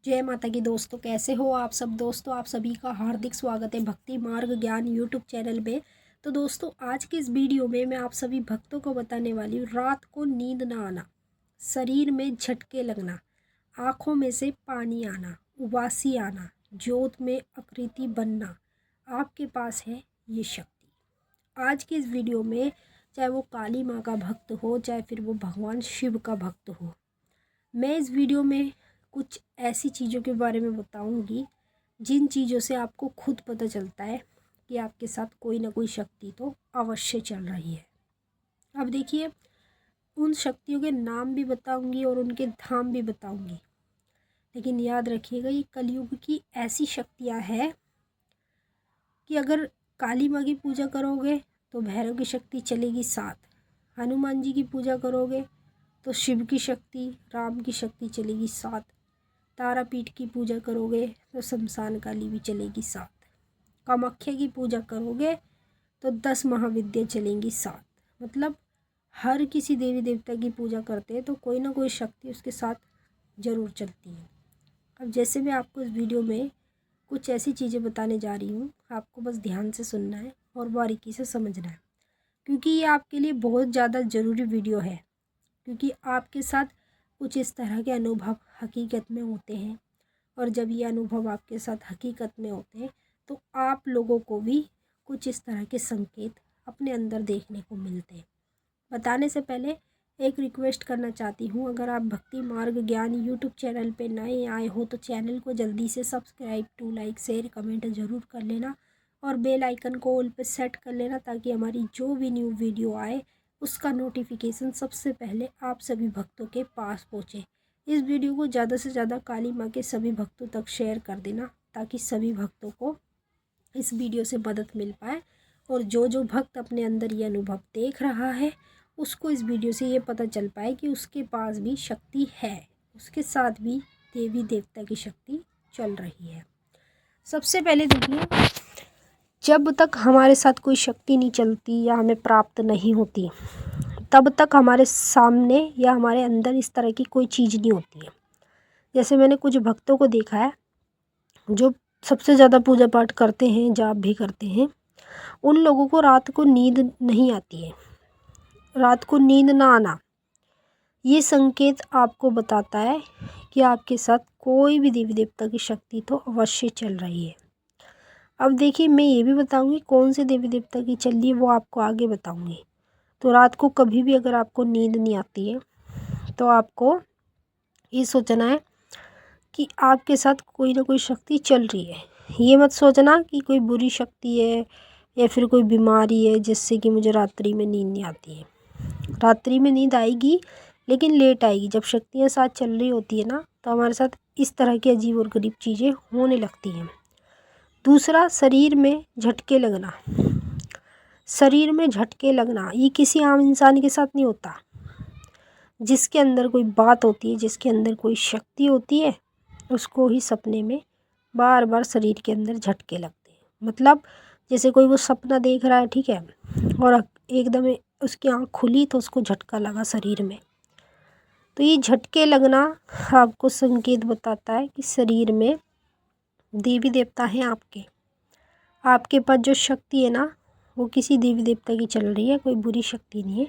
जय माता की दोस्तों, कैसे हो आप सब। दोस्तों आप सभी का हार्दिक स्वागत है भक्ति मार्ग ज्ञान यूट्यूब चैनल में। तो दोस्तों आज की इस वीडियो में मैं आप सभी भक्तों को बताने वाली हूँ, रात को नींद ना आना, शरीर में झटके लगना, आँखों में से पानी आना, उबासी आना, जोत में आकृति बनना, आपके पास है ये शक्ति। आज की इस वीडियो में चाहे वो काली माँ का भक्त हो, चाहे फिर वो भगवान शिव का भक्त हो, मैं इस वीडियो में कुछ ऐसी चीज़ों के बारे में बताऊंगी जिन चीज़ों से आपको खुद पता चलता है कि आपके साथ कोई ना कोई शक्ति तो अवश्य चल रही है। अब देखिए, उन शक्तियों के नाम भी बताऊंगी और उनके धाम भी बताऊंगी, लेकिन याद रखिएगा ये कलयुग की ऐसी शक्तियाँ हैं कि अगर काली माँ की पूजा करोगे तो भैरव की शक्ति चलेगी साथ, हनुमान जी की पूजा करोगे तो शिव की शक्ति, राम की शक्ति चलेगी साथ, तारापीठ की पूजा करोगे तो शमशान काली भी चलेगी साथ, कामाख्या की पूजा करोगे तो 10 महाविद्या चलेंगी साथ। मतलब हर किसी देवी देवता की पूजा करते हैं तो कोई ना कोई शक्ति उसके साथ ज़रूर चलती है। अब जैसे मैं आपको इस वीडियो में कुछ ऐसी चीज़ें बताने जा रही हूँ, आपको बस ध्यान से सुनना है और बारीकी से समझना है, क्योंकि ये आपके लिए बहुत ज़्यादा ज़रूरी वीडियो है। क्योंकि आपके साथ कुछ इस तरह के अनुभव हकीकत में होते हैं, और जब ये अनुभव आपके साथ हकीकत में होते हैं तो आप लोगों को भी कुछ इस तरह के संकेत अपने अंदर देखने को मिलते हैं। बताने से पहले एक रिक्वेस्ट करना चाहती हूँ, अगर आप भक्ति मार्ग ज्ञान यूट्यूब चैनल पे नए आए हो तो चैनल को जल्दी से subscribe to like share comment ज़रूर कर लेना और बेल आइकन को ऑल पे सेट कर लेना, ताकि हमारी जो भी न्यू वीडियो आए उसका नोटिफिकेशन सबसे पहले आप सभी भक्तों के पास पहुँचे। इस वीडियो को ज़्यादा से ज़्यादा काली माँ के सभी भक्तों तक शेयर कर देना, ताकि सभी भक्तों को इस वीडियो से मदद मिल पाए। और जो जो भक्त अपने अंदर ये अनुभव देख रहा है उसको इस वीडियो से ये पता चल पाए कि उसके पास भी शक्ति है, उसके साथ भी देवी देवता की शक्ति चल रही है। सबसे पहले देखिए, जब तक हमारे साथ कोई शक्ति नहीं चलती या हमें प्राप्त नहीं होती, तब तक हमारे सामने या हमारे अंदर इस तरह की कोई चीज़ नहीं होती है। जैसे मैंने कुछ भक्तों को देखा है जो सबसे ज़्यादा पूजा पाठ करते हैं, जाप भी करते हैं, उन लोगों को रात को नींद नहीं आती है। रात को नींद ना आना ये संकेत आपको बताता है कि आपके साथ कोई भी देवी देवता की शक्ति तो अवश्य चल रही है। अब देखिए, मैं ये भी बताऊंगी कौन से देवी देवता की चल रही है, वो आपको आगे बताऊंगी। तो रात को कभी भी अगर आपको नींद नहीं आती है तो आपको ये सोचना है कि आपके साथ कोई ना कोई शक्ति चल रही है। ये मत सोचना कि कोई बुरी शक्ति है या फिर कोई बीमारी है जिससे कि मुझे रात्रि में नींद नहीं आती है। रात्रि में नींद आएगी, लेकिन लेट आएगी। जब शक्तियाँ साथ चल रही होती है ना, तो हमारे साथ इस तरह की अजीब और गरीब चीज़ें होने लगती हैं। दूसरा, शरीर में झटके लगना। शरीर में झटके लगना ये किसी आम इंसान के साथ नहीं होता। जिसके अंदर कोई बात होती है, जिसके अंदर कोई शक्ति होती है, उसको ही सपने में बार बार शरीर के अंदर झटके लगते हैं। मतलब जैसे कोई वो सपना देख रहा है, ठीक है, और एकदम उसकी आँख खुली तो उसको झटका लगा शरीर में, तो ये झटके लगना आपको संकेत बताता है कि शरीर में देवी देवता हैं आपके। आपके पास जो शक्ति है ना, वो किसी देवी देवता की चल रही है, कोई बुरी शक्ति नहीं है।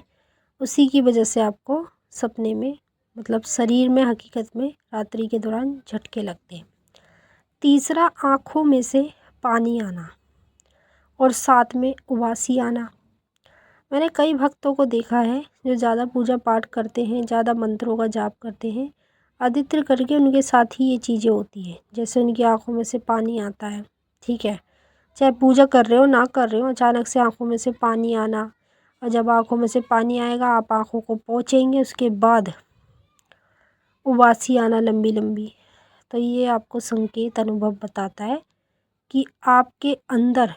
उसी की वजह से आपको सपने में, मतलब शरीर में, हकीकत में रात्रि के दौरान झटके लगते हैं। तीसरा, आँखों में से पानी आना और साथ में उबासी आना। मैंने कई भक्तों को देखा है जो ज़्यादा पूजा पाठ करते हैं, ज़्यादा मंत्रों का जाप करते हैं, अधिकतर करके उनके साथ ही ये चीज़ें होती हैं। जैसे उनकी आँखों में से पानी आता है, ठीक है, चाहे पूजा कर रहे हो ना कर रहे हो, अचानक से आँखों में से पानी आना। और जब आँखों में से पानी आएगा, आप आँखों को पोंछेंगे, उसके बाद उबासी आना लंबी लंबी, तो ये आपको संकेत अनुभव बताता है कि आपके अंदर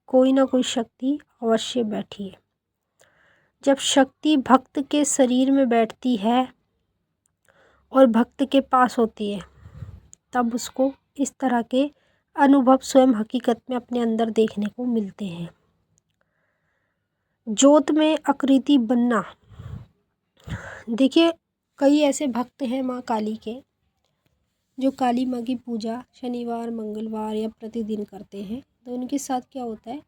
कोई ना कोई शक्ति अवश्य बैठी है। जब शक्ति भक्त के शरीर में बैठती है और भक्त के पास होती है, तब उसको इस तरह के अनुभव स्वयं हकीकत में अपने अंदर देखने को मिलते हैं। जोत में आकृति बनना। देखिए, कई ऐसे भक्त हैं माँ काली के जो काली माँ की पूजा शनिवार मंगलवार या प्रतिदिन करते हैं तो उनके साथ क्या होता है,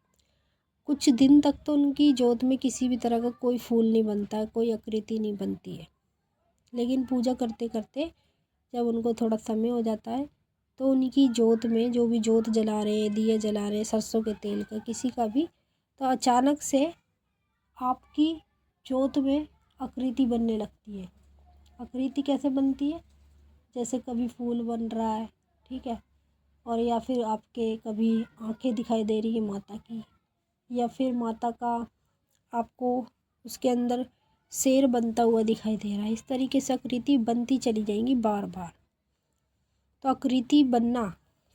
कुछ दिन तक तो उनकी जोत में किसी भी तरह का कोई फूल नहीं बनता है, कोई आकृति नहीं बनती है। लेकिन पूजा करते करते जब उनको थोड़ा समय हो जाता है तो उनकी जोत में जो भी जोत जला रहे हैं, दिए जला रहे हैं सरसों के तेल का किसी का भी, तो अचानक से आपकी जोत में आकृति बनने लगती है। आकृति कैसे बनती है, जैसे कभी फूल बन रहा है, ठीक है, और या फिर आपके कभी आंखें दिखाई दे रही है माता की, या फिर माता का आपको उसके अंदर शेर बनता हुआ दिखाई दे रहा है। इस तरीके से आकृति बनती चली जाएंगी बार बार। तो आकृति बनना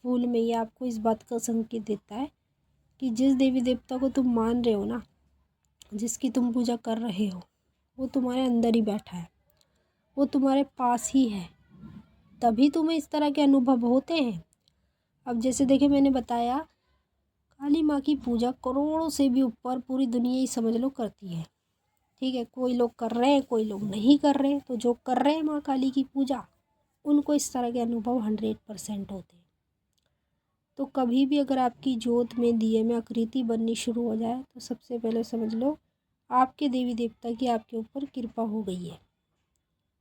फूल में ये आपको इस बात का संकेत देता है कि जिस देवी देवता को तुम मान रहे हो ना, जिसकी तुम पूजा कर रहे हो, वो तुम्हारे अंदर ही बैठा है, वो तुम्हारे पास ही है, तभी तुम्हें इस तरह के अनुभव होते हैं। अब जैसे देखिए मैंने बताया, काली माँ की पूजा करोड़ों से भी ऊपर पूरी दुनिया ही समझ लो करती है, ठीक है। कोई लोग कर रहे हैं, कोई लोग नहीं कर रहे, तो जो कर रहे हैं माँ काली की पूजा उनको इस तरह के अनुभव 100% होते हैं। तो कभी भी अगर आपकी जोत में दिए में आकृति बननी शुरू हो जाए तो सबसे पहले समझ लो आपके देवी देवता की आपके ऊपर कृपा हो गई है,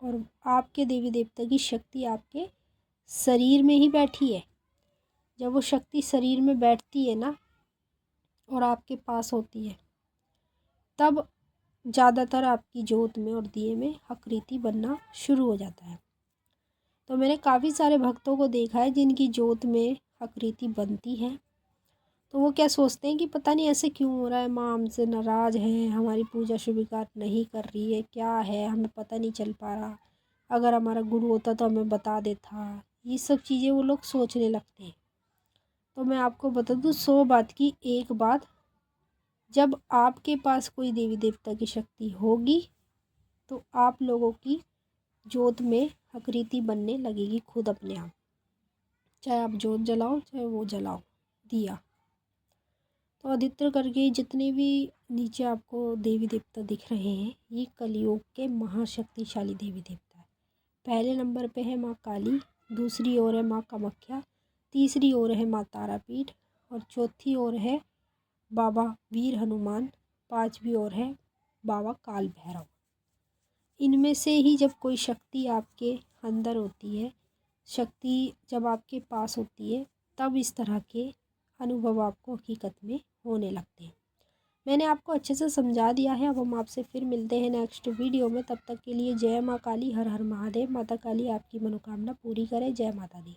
और आपके देवी देवता की शक्ति आपके शरीर में ही बैठी है। जब वो शक्ति शरीर में बैठती है ना और आपके पास होती है, तब ज़्यादातर आपकी जोत में और दिए में आकृति बनना शुरू हो जाता है। तो मैंने काफ़ी सारे भक्तों को देखा है जिनकी जोत में आकृति बनती है, तो वो क्या सोचते हैं कि पता नहीं ऐसे क्यों हो रहा है, माँ हमसे नाराज़ है, हमारी पूजा स्वीकार नहीं कर रही है, क्या है हमें पता नहीं चल पा रहा, अगर हमारा गुरु होता तो हमें बता देता। ये सब चीज़ें वो लोग सोचने लगते हैं। तो मैं आपको बता दूँ 100 बात की एक बात, जब आपके पास कोई देवी देवता की शक्ति होगी तो आप लोगों की जोत में आकृति बनने लगेगी खुद अपने आप, चाहे आप जोत जलाओ चाहे वो जलाओ दिया। तो अधिकतर करके जितने भी नीचे आपको देवी देवता दिख रहे हैं ये कलयुग के महाशक्तिशाली देवी देवता है। पहले नंबर पे है माँ काली, दूसरी ओर है माँ कामाख्या, तीसरी ओर है माँ तारापीठ, और चौथी ओर है बाबा वीर हनुमान, पांचवी ओर है बाबा काल भैरव। इनमें से ही जब कोई शक्ति आपके अंदर होती है, शक्ति जब आपके पास होती है, तब इस तरह के अनुभव आपको हकीकत में होने लगते हैं। मैंने आपको अच्छे से समझा दिया है। अब हम आपसे फिर मिलते हैं नेक्स्ट वीडियो में। तब तक के लिए जय माँ काली, हर हर महादेव। माता काली आपकी मनोकामना पूरी करे। जय माता दी।